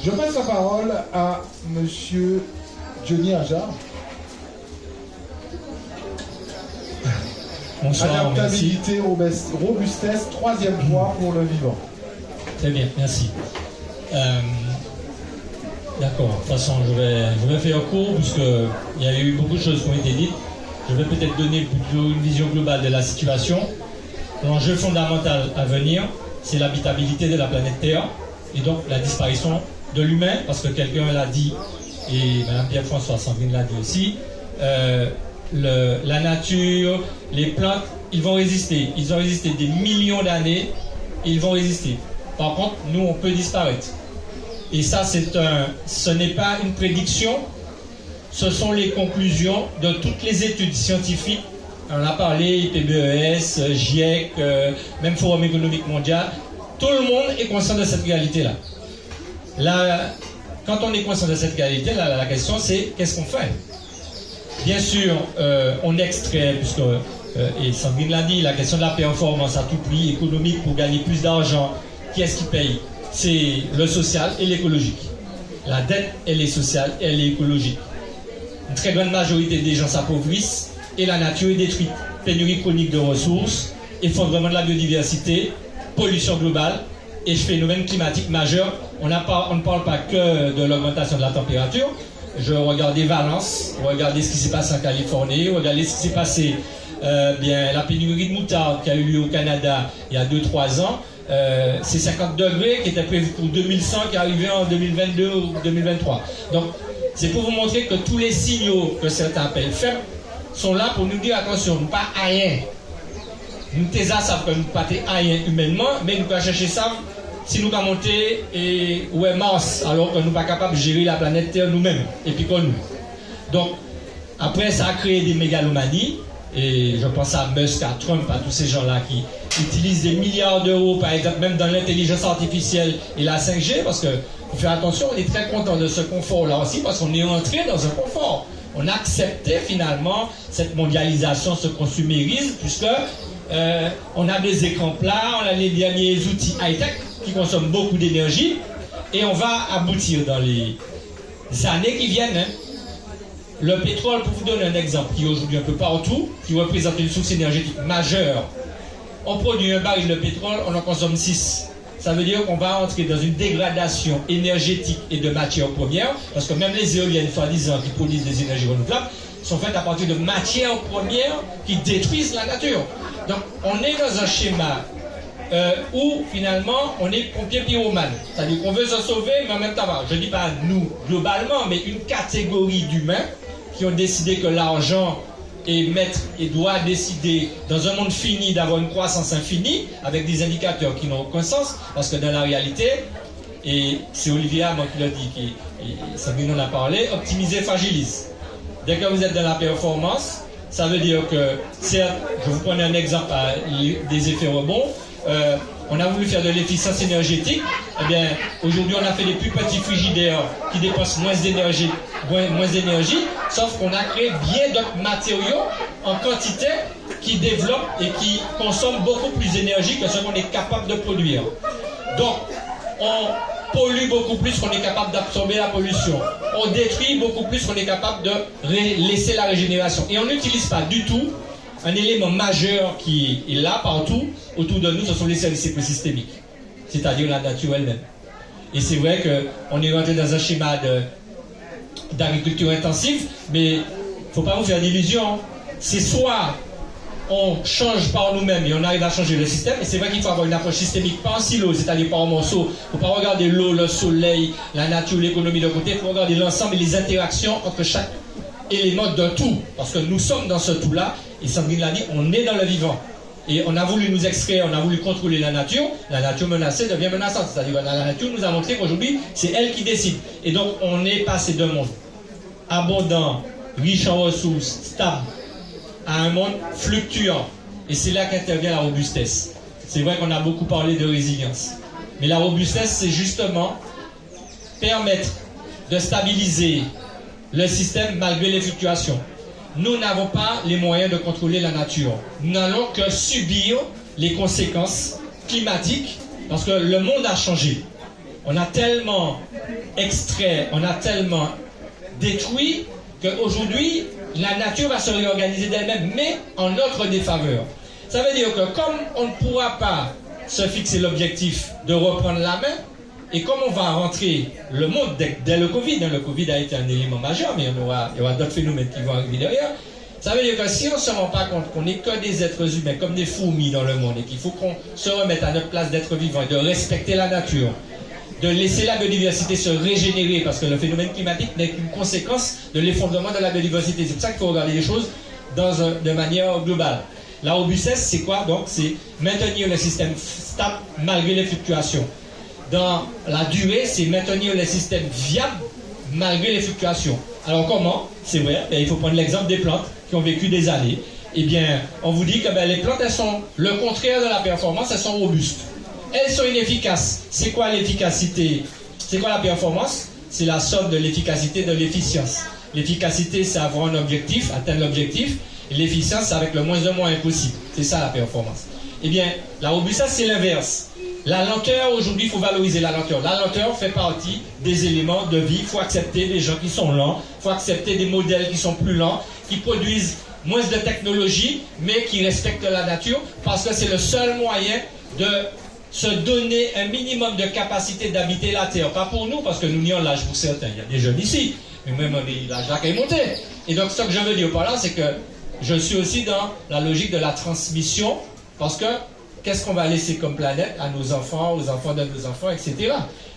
Je passe la parole à Monsieur Johnny Ajar. Bonsoir, adaptabilité, robustesse, troisième point pour le vivant. Très bien, merci. D'accord, de toute façon, je vais faire court puisqu'il y a eu beaucoup de choses qui ont été dites. Je vais peut-être donner plutôt une vision globale de la situation. L'enjeu fondamental à venir, c'est l'habitabilité de la planète Terre et donc la disparition de l'humain, parce que quelqu'un l'a dit, et Mme Pierre-François Sandrine l'a dit aussi, la nature, les plantes, ils vont résister. Ils ont résisté des millions d'années, et ils vont résister. Par contre, nous, on peut disparaître. Et ça, ce n'est pas une prédiction, ce sont les conclusions de toutes les études scientifiques. On a parlé, IPBES, GIEC, même Forum économique mondial. Tout le monde est conscient de cette réalité-là. Là, quand on est conscient de cette réalité, la question c'est qu'est-ce qu'on fait? Bien sûr, on extrait, puisque, et Sandrine l'a dit, la question de la performance à tout prix économique pour gagner plus d'argent, qui est-ce qui paye? C'est le social et l'écologique. La dette, elle est sociale, elle est écologique. Une très grande majorité des gens s'appauvrissent et la nature est détruite. Pénurie chronique de ressources, effondrement de la biodiversité, pollution globale et phénomène climatique majeur. On ne parle pas que de l'augmentation de la température. Je regardais Valence, regardez ce qui s'est passé en Californie, regardez ce qui s'est passé, la pénurie de moutarde qui a eu lieu au Canada il y a 2-3 ans. C'est 50 degrés qui étaient prévus pour 2100 qui arrivaient en 2022 ou 2023. Donc, c'est pour vous montrer que tous les signaux que certains appellent faibles sont là pour nous dire attention, nous pas rien. Nous savons que nous pas rien humainement, mais nous pouvons chercher ça si nous pouvons monter et ouais Mars, alors que nous ne sommes pas capables de gérer la planète Terre nous-mêmes et puis qu'on nous. Donc, après, ça a créé des mégalomanies. Et je pense à Musk, à Trump, à tous ces gens-là qui utilisent des milliards d'euros, par exemple, même dans l'intelligence artificielle et la 5G, parce que, faut faire attention, on est très content de ce confort-là aussi, parce qu'on est entré dans un confort. On a accepté finalement cette mondialisation, ce consumérisme, puisque on a des écrans plats, on a les derniers outils high-tech qui consomment beaucoup d'énergie, et on va aboutir dans les années qui viennent, hein. Le pétrole, pour vous donner un exemple, qui est aujourd'hui un peu partout, qui représente une source énergétique majeure. On produit un baril de pétrole, on en consomme 6. Ça veut dire qu'on va entrer dans une dégradation énergétique et de matières premières, parce que même les éoliennes, soi-disant, qui produisent des énergies renouvelables, sont faites à partir de matières premières qui détruisent la nature. Donc, on est dans un schéma où, finalement, on est pompier pyromane. C'est-à-dire qu'on veut se sauver, mais en même temps, je ne dis pas nous, globalement, mais une catégorie d'humains qui ont décidé que l'argent est maître et doit décider dans un monde fini d'avoir une croissance infinie avec des indicateurs qui n'ont aucun sens, parce que dans la réalité, et c'est Olivier Hamon qui l'a dit, et Sabine en a parlé, optimiser fragilise. Dès que vous êtes dans la performance, ça veut dire que, certes, je vous prends un exemple des effets rebonds, on a voulu faire de l'efficience énergétique, eh bien, aujourd'hui on a fait des plus petits frigidaires qui dépensent moins d'énergie, sauf qu'on a créé bien d'autres matériaux en quantité qui développent et qui consomment beaucoup plus d'énergie que ce qu'on est capable de produire. Donc, on pollue beaucoup plus qu'on est capable d'absorber la pollution. On détruit beaucoup plus qu'on est capable de laisser la régénération. Et on n'utilise pas du tout un élément majeur qui est là partout autour de nous, ce sont les services écosystémiques, c'est-à-dire la nature elle-même. Et c'est vrai qu'on est rentré dans un schéma d'agriculture intensive, mais il ne faut pas vous faire d'illusions. C'est soit on change par nous-mêmes et on arrive à changer le système, et c'est vrai qu'il faut avoir une approche systémique, pas en silo, c'est-à-dire pas en morceaux. Il ne faut pas regarder l'eau, le soleil, la nature, l'économie de côté, il faut regarder l'ensemble et les interactions entre chaque élément d'un tout, parce que nous sommes dans ce tout-là, et Sandrine l'a dit, on est dans le vivant. Et on a voulu nous extraire, on a voulu contrôler la nature menacée devient menaçante. C'est-à-dire que la nature nous a montré qu'aujourd'hui, c'est elle qui décide. Et donc, on est passé d'un monde abondant, riche en ressources, stable, à un monde fluctuant. Et c'est là qu'intervient la robustesse. C'est vrai qu'on a beaucoup parlé de résilience. Mais la robustesse, c'est justement permettre de stabiliser le système malgré les fluctuations. Nous n'avons pas les moyens de contrôler la nature. Nous n'allons que subir les conséquences climatiques parce que le monde a changé. On a tellement extrait, on a tellement détruit qu'aujourd'hui, la nature va se réorganiser d'elle-même, mais en notre défaveur. Ça veut dire que comme on ne pourra pas se fixer l'objectif de reprendre la main, et comme on va rentrer le monde dès le Covid, le Covid a été un élément majeur, mais il y aura d'autres phénomènes qui vont arriver derrière. Ça veut dire que si on ne se rend pas compte qu'on n'est que des êtres humains, comme des fourmis dans le monde, et qu'il faut qu'on se remette à notre place d'être vivant et de respecter la nature, de laisser la biodiversité se régénérer, parce que le phénomène climatique n'est qu'une conséquence de l'effondrement de la biodiversité. C'est pour ça qu'il faut regarder les choses de manière globale. La robustesse, c'est quoi? Donc, c'est maintenir le système stable malgré les fluctuations. Dans la durée, c'est maintenir le système viable malgré les fluctuations. Alors comment? C'est vrai, il faut prendre l'exemple des plantes qui ont vécu des années. Eh bien, on vous dit que les plantes, elles sont le contraire de la performance, elles sont robustes. Elles sont inefficaces. C'est quoi l'efficacité? C'est quoi la performance? C'est la somme de l'efficacité de l'efficience. L'efficacité, c'est avoir un objectif, atteindre l'objectif. Et l'efficience, c'est avec le moins de moins possible. C'est ça la performance. Eh bien, la robustesse, c'est l'inverse. La lenteur, aujourd'hui, il faut valoriser la lenteur. La lenteur fait partie des éléments de vie. Il faut accepter des gens qui sont lents. Il faut accepter des modèles qui sont plus lents, qui produisent moins de technologie, mais qui respectent la nature, parce que c'est le seul moyen de se donner un minimum de capacité d'habiter la Terre. Pas pour nous, parce que nous n'y avons l'âge pour certains. Il y a des jeunes ici, mais même l'âge là qui est monté. Et donc, ce que je veux dire par là, c'est que je suis aussi dans la logique de la transmission, parce que qu'est-ce qu'on va laisser comme planète à nos enfants, aux enfants de nos enfants, etc.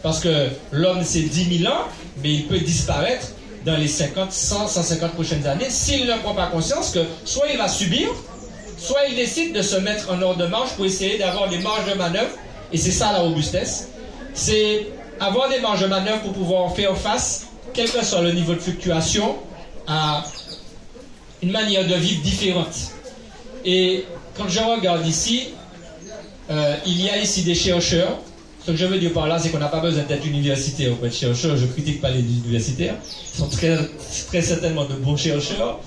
Parce que l'homme, c'est 10 000 ans, mais il peut disparaître dans les 50, 100, 150 prochaines années s'il ne prend pas conscience que soit il va subir, soit il décide de se mettre en ordre de marche pour essayer d'avoir des marges de manœuvre. Et c'est ça la robustesse. C'est avoir des marges de manœuvre pour pouvoir faire face, quel que soit le niveau de fluctuation, à une manière de vivre différente. Et quand je regarde ici, il y a ici des chercheurs. Ce que je veux dire par là, c'est qu'on n'a pas besoin d'être universitaire pour être chercheur. Je ne critique pas les universitaires. Ils sont très certainement de bons chercheurs.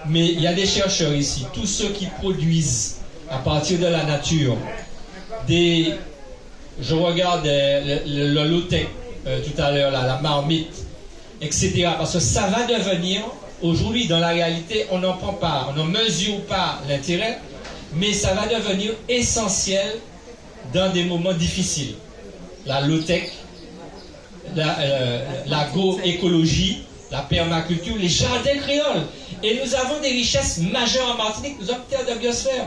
Mais il y a des chercheurs ici. Tous ceux qui produisent à partir de la nature je regarde le low-tech tout à l'heure, la marmite, etc. Parce que ça va devenir, aujourd'hui, dans la réalité, on n'en prend pas, on n'en mesure pas l'intérêt, mais ça va devenir essentiel dans des moments difficiles. La low-tech, l'agroécologie, la permaculture, les jardins créoles. Et nous avons des richesses majeures en Martinique, nous avons terre de biosphère.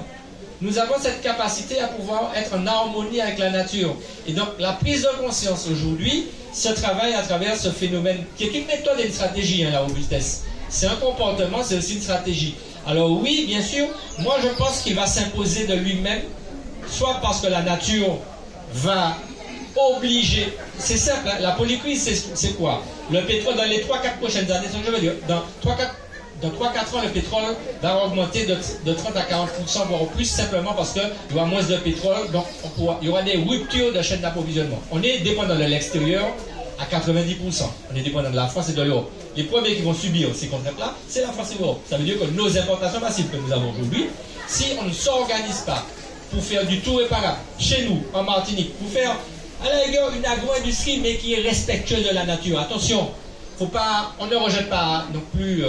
Nous avons cette capacité à pouvoir être en harmonie avec la nature. Et donc, la prise de conscience aujourd'hui se travaille à travers ce phénomène, qui est une méthode et une stratégie, la robustesse. C'est un comportement, c'est aussi une stratégie. Alors oui, bien sûr, moi je pense qu'il va s'imposer de lui-même, soit parce que la nature va obliger. C'est simple, hein, la polycrise, c'est quoi? Le pétrole, dans les 3-4 prochaines années, c'est ce que je veux dire, dans 3-4 ans, le pétrole va augmenter de 30 à 40%, voire plus, simplement parce qu'il y aura moins de pétrole, donc il y aura des ruptures de chaîne d'approvisionnement. On est dépendant de l'extérieur à 90%. On est dépendant de la France et de l'Europe. Les premiers qui vont subir ces contraintes-là, c'est la France et l'Europe. Ça veut dire que nos importations massives que nous avons aujourd'hui, si on ne s'organise pas pour faire du tout réparable chez nous, en Martinique, pour faire à la rigueur une agro-industrie, mais qui est respectueuse de la nature. Attention, on ne rejette pas non plus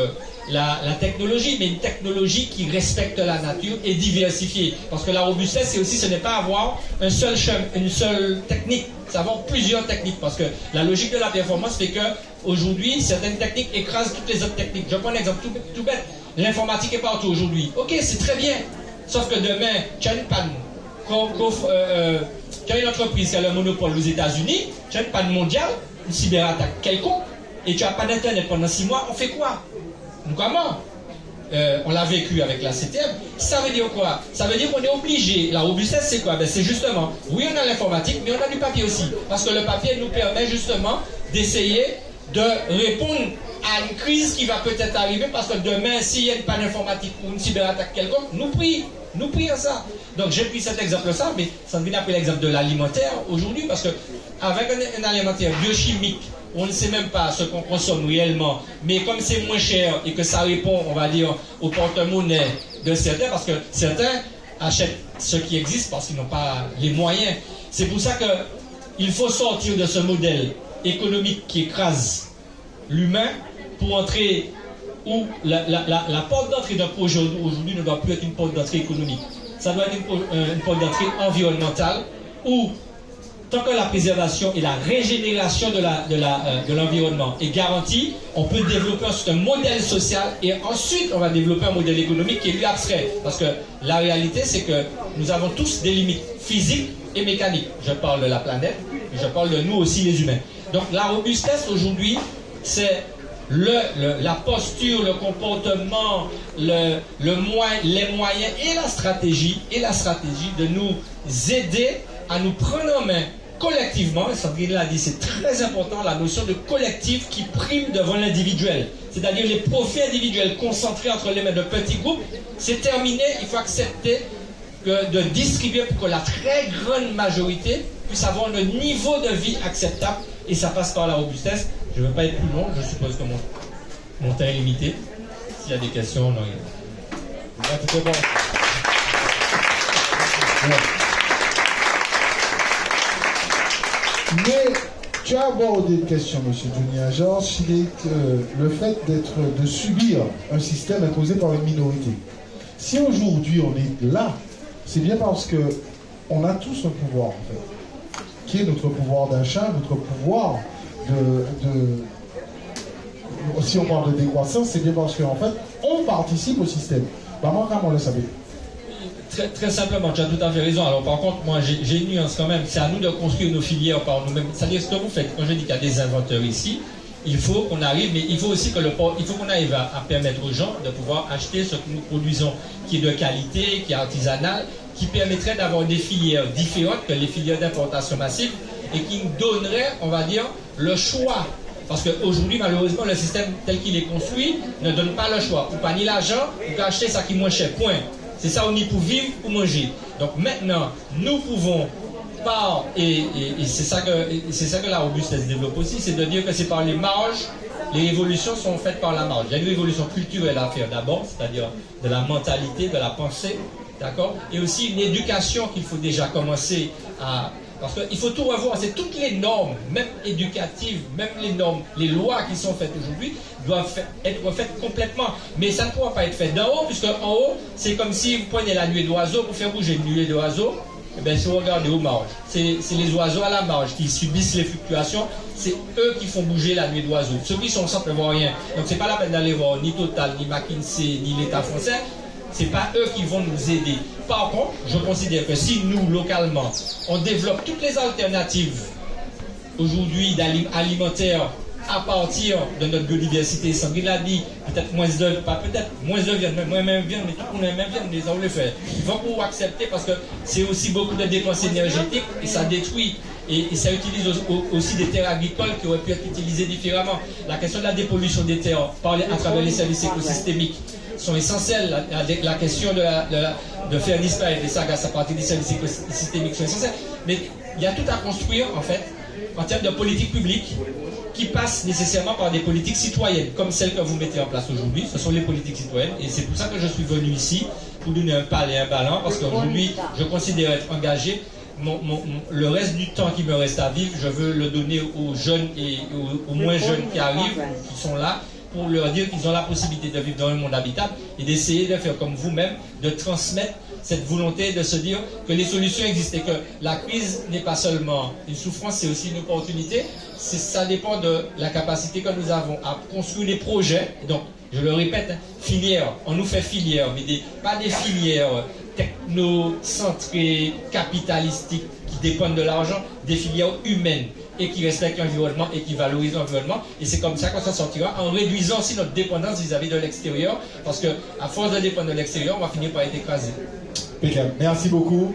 la technologie, mais une technologie qui respecte la nature et diversifiée. Parce que la robustesse, c'est aussi, ce n'est pas avoir une seule technique, c'est avoir plusieurs techniques. Parce que la logique de la performance fait que aujourd'hui, certaines techniques écrasent toutes les autres techniques. Je prends un exemple tout bête. L'informatique est partout aujourd'hui. Ok, c'est très bien. Sauf que demain, tu as une panne. Tu as une entreprise qui a le monopole aux États-Unis, tu as une panne mondiale, une cyberattaque quelconque, et tu n'as pas d'internet pendant 6 mois, on fait quoi? Comment? On l'a vécu avec la CTM. Ça veut dire quoi? Ça veut dire qu'on est obligé. La robustesse, c'est quoi? C'est justement, oui, on a l'informatique, mais on a du papier aussi. Parce que le papier nous permet justement d'essayer de répondre à une crise qui va peut-être arriver, parce que demain, s'il y a une panne informatique ou une cyberattaque quelconque, nous prions ça. Donc j'ai pris cet exemple-là, mais ça me vient après l'exemple de l'alimentaire aujourd'hui, parce que avec un alimentaire biochimique, on ne sait même pas ce qu'on consomme réellement, mais comme c'est moins cher et que ça répond, on va dire, au porte-monnaie de certains, parce que certains achètent ce qui existe parce qu'ils n'ont pas les moyens. C'est pour ça que Il faut sortir de ce modèle économique qui écrase l'humain pour entrer où la porte d'entrée d'un projet aujourd'hui ne doit plus être une porte d'entrée économique. Ça doit être une porte d'entrée environnementale où, tant que la préservation et la régénération de l'environnement est garantie, on peut développer ensuite un modèle social et ensuite on va développer un modèle économique qui est lui abstrait. Parce que la réalité, c'est que nous avons tous des limites physiques et mécaniques. Je parle de la planète, mais je parle de nous aussi les humains. Donc la robustesse aujourd'hui, c'est la posture, le comportement, les moyens et la stratégie de nous aider à nous prendre en main collectivement. Et Sandrine l'a dit, c'est très important, la notion de collectif qui prime devant l'individuel. C'est-à-dire les profits individuels concentrés entre les mains de petits groupes, c'est terminé. Il faut accepter de distribuer pour que la très grande majorité puisse avoir le niveau de vie acceptable, et ça passe par la robustesse. Je ne veux pas être plus long, je suppose que mon temps est limité. S'il y a des questions, non. Tout bon. Mais tu as abordé une question, M. Dunia Georges, le fait de subir un système imposé par une minorité. Si aujourd'hui on est là, c'est bien parce qu'on a tous un pouvoir, en fait, qui est notre pouvoir d'achat, notre pouvoir si on parle de décroissance, c'est bien parce qu'en fait, on participe au système. Comment on le savait? Très simplement, tu as tout à fait raison. Alors par contre, moi j'ai une nuance quand même. C'est à nous de construire nos filières par nous-mêmes. C'est-à-dire ce que vous faites. Quand je dis qu'il y a des inventeurs ici, il faut qu'on arrive, mais il faut aussi qu'on arrive à permettre aux gens de pouvoir acheter ce que nous produisons, qui est de qualité, qui est artisanal, qui permettrait d'avoir des filières différentes que les filières d'importation massive et qui nous donnerait, on va dire, le choix. Parce qu'aujourd'hui, malheureusement, le système tel qu'il est construit ne donne pas le choix. Ou pas ni l'argent, ou pas acheter ça qui est moins cher. Point. C'est ça, on y pour vivre ou manger. Donc maintenant, nous pouvons, et c'est ça que la robustesse développe aussi, c'est de dire que c'est par les marges, les révolutions sont faites par la marge. Il y a une révolution culturelle à faire d'abord, c'est-à-dire de la mentalité, de la pensée, d'accord? Et aussi une éducation qu'il faut déjà commencer à... Parce qu'il faut tout revoir, c'est toutes les normes, même éducatives, même les normes, les lois qui sont faites aujourd'hui, doivent être refaites complètement. Mais ça ne pourra pas être fait d'en haut, puisque en haut, c'est comme si vous prenez la nuée d'oiseaux pour faire bouger une nuée d'oiseaux. Eh bien, si vous regardez aux marges, c'est les oiseaux à la marge qui subissent les fluctuations, c'est eux qui font bouger la nuée d'oiseaux. Ceux qui sont simples ne voient rien. Donc c'est pas la peine d'aller voir ni Total, ni McKinsey, ni l'État français. C'est pas eux qui vont nous aider. Par contre, je considère que si nous, localement, on développe toutes les alternatives aujourd'hui alimentaires à partir de notre biodiversité, Sandrine l'a dit, peut-être moins d'œufs, pas peut-être moins de viande, moins viande, mais tout le monde aime même viande, les gens le faire. Il faut pouvoir accepter parce que c'est aussi beaucoup de dépenses énergétiques et ça détruit. Et ça utilise aussi des terres agricoles qui auraient pu être utilisées différemment. La question de la dépollution des terres à travers les services écosystémiques sont essentielles. La question de faire disparaître les sargasses à partir des services écosystémiques sont essentielles. Mais il y a tout à construire, en fait, en termes de politique publique, qui passent nécessairement par des politiques citoyennes, comme celles que vous mettez en place aujourd'hui. Ce sont les politiques citoyennes. Et c'est pour ça que je suis venu ici, pour donner un pas et un ballon, parce qu'aujourd'hui, je considère être engagé. Le reste du temps qui me reste à vivre, je veux le donner aux jeunes et aux moins jeunes qui arrivent, qui sont là, pour leur dire qu'ils ont la possibilité de vivre dans un monde habitable et d'essayer de faire comme vous-même, de transmettre cette volonté de se dire que les solutions existent et que la crise n'est pas seulement une souffrance, c'est aussi une opportunité. Ça dépend de la capacité que nous avons à construire des projets. Donc, je le répète, filières, on nous fait filières, mais pas des filières technocentrées, capitalistiques, qui dépendent de l'argent, des filières humaines et qui respectent l'environnement et qui valorisent l'environnement. Et c'est comme ça qu'on s'en sortira, en réduisant aussi notre dépendance vis-à-vis de l'extérieur, parce qu'à force de dépendre de l'extérieur, on va finir par être écrasé. Merci beaucoup.